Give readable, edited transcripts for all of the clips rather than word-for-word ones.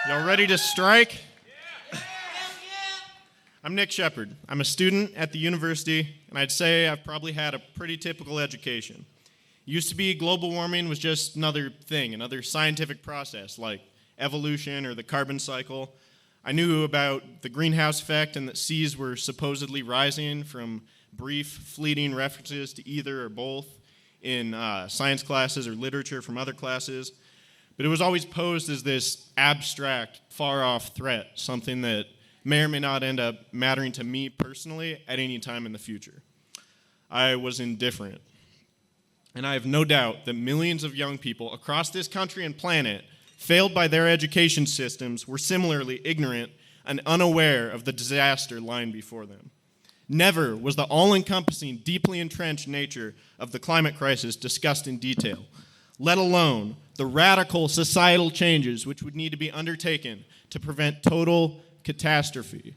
Y'all ready to strike? I'm Nick Shepard. I'm a student at the university, and I'd say I've probably had a pretty typical education. It used to be global warming was just another thing, another scientific process like evolution or the carbon cycle. I knew about the greenhouse effect and that seas were supposedly rising from brief, fleeting references to either or both in science classes or literature from other classes. But it was always posed as this abstract, far-off threat, something that may or may not end up mattering to me personally at any time in the future. I was indifferent. And I have no doubt that millions of young people across this country and planet, failed by their education systems, were similarly ignorant and unaware of the disaster lying before them. Never was the all-encompassing, deeply entrenched nature of the climate crisis discussed in detail, let alone the radical societal changes which would need to be undertaken to prevent total catastrophe.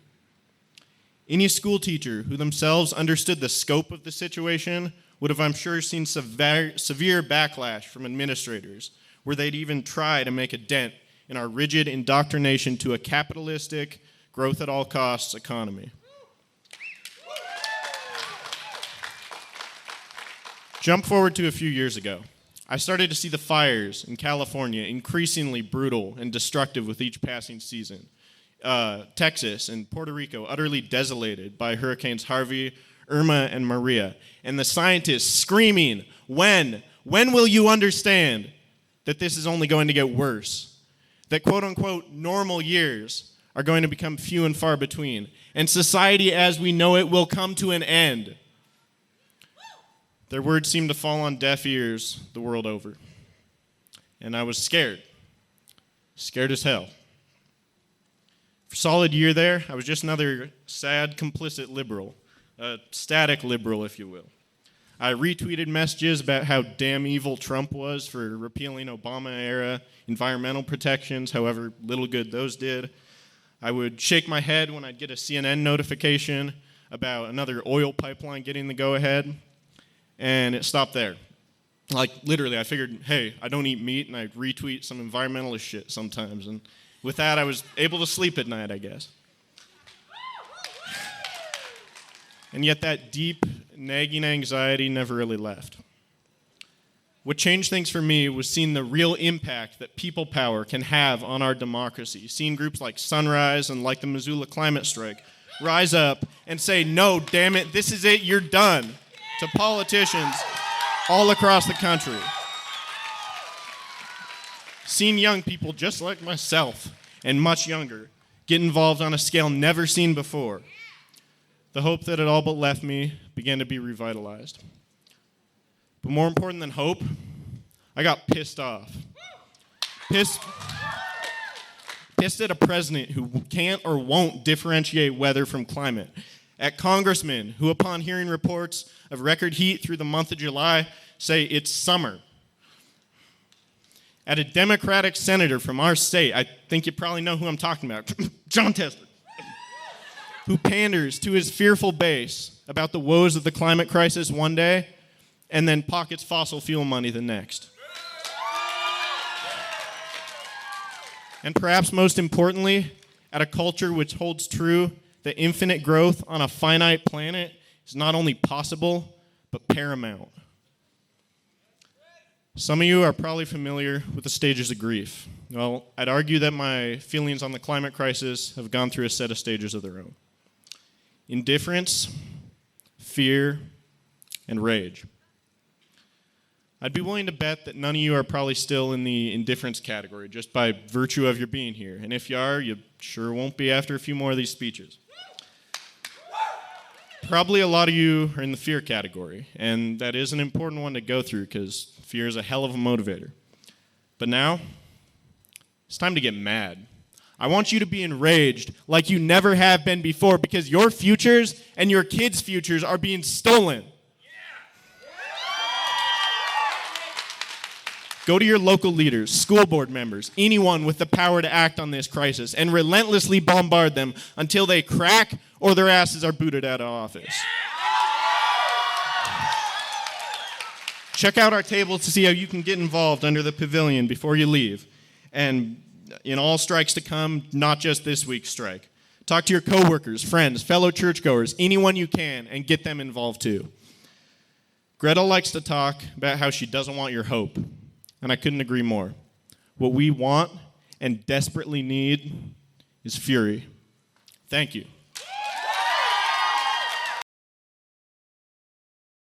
Any school teacher who themselves understood the scope of the situation would have, I'm sure, seen severe backlash from administrators, where they'd even try to make a dent in our rigid indoctrination to a capitalistic, growth-at-all-costs economy. Jump forward to a few years ago. I started to see the fires in California increasingly brutal and destructive with each passing season. Texas and Puerto Rico utterly desolated by Hurricanes Harvey, Irma, and Maria. And the scientists screaming, when will you understand that this is only going to get worse? That quote-unquote normal years are going to become few and far between. And society as we know it will come to an end. Their words seemed to fall on deaf ears the world over. And I was scared. Scared as hell. For a solid year there, I was just another sad, complicit liberal. A static liberal, if you will. I retweeted messages about how damn evil Trump was for repealing Obama-era environmental protections, however little good those did. I would shake my head when I'd get a CNN notification about another oil pipeline getting the go-ahead. And it stopped there. Like, literally, I figured, hey, I don't eat meat, and I retweet some environmentalist shit sometimes. And with that, I was able to sleep at night, I guess. And yet that deep, nagging anxiety never really left. What changed things for me was seeing the real impact that people power can have on our democracy. Seeing groups like Sunrise and like the Missoula climate strike rise up and say, no, damn it, this is it, you're done. To politicians all across the country. Seeing young people just like myself and much younger get involved on a scale never seen before. The hope that had all but left me began to be revitalized. But more important than hope, I got pissed off. Pissed at a president who can't or won't differentiate weather from climate. At congressmen who, upon hearing reports of record heat through the month of July, say it's summer. At a Democratic senator from our state, I think you probably know who I'm talking about, John Tester, who panders to his fearful base about the woes of the climate crisis one day and then pockets fossil fuel money the next. And perhaps most importantly, at a culture which holds true that infinite growth on a finite planet is not only possible, but paramount. Some of you are probably familiar with the stages of grief. Well, I'd argue that my feelings on the climate crisis have gone through a set of stages of their own. Indifference, fear, and rage. I'd be willing to bet that none of you are probably still in the indifference category just by virtue of your being here. And if you are, you sure won't be after a few more of these speeches. Probably a lot of you are in the fear category, and that is an important one to go through because fear is a hell of a motivator. But now, it's time to get mad. I want you to be enraged like you never have been before because your futures and your kids' futures are being stolen. Go to your local leaders, school board members, anyone with the power to act on this crisis, and relentlessly bombard them until they crack or their asses are booted out of office. Check out our tables to see how you can get involved under the pavilion before you leave. And in all strikes to come, not just this week's strike. Talk to your coworkers, friends, fellow churchgoers, anyone you can, and get them involved too. Greta likes to talk about how she doesn't want your hope, and I couldn't agree more. What we want and desperately need is fury. Thank you.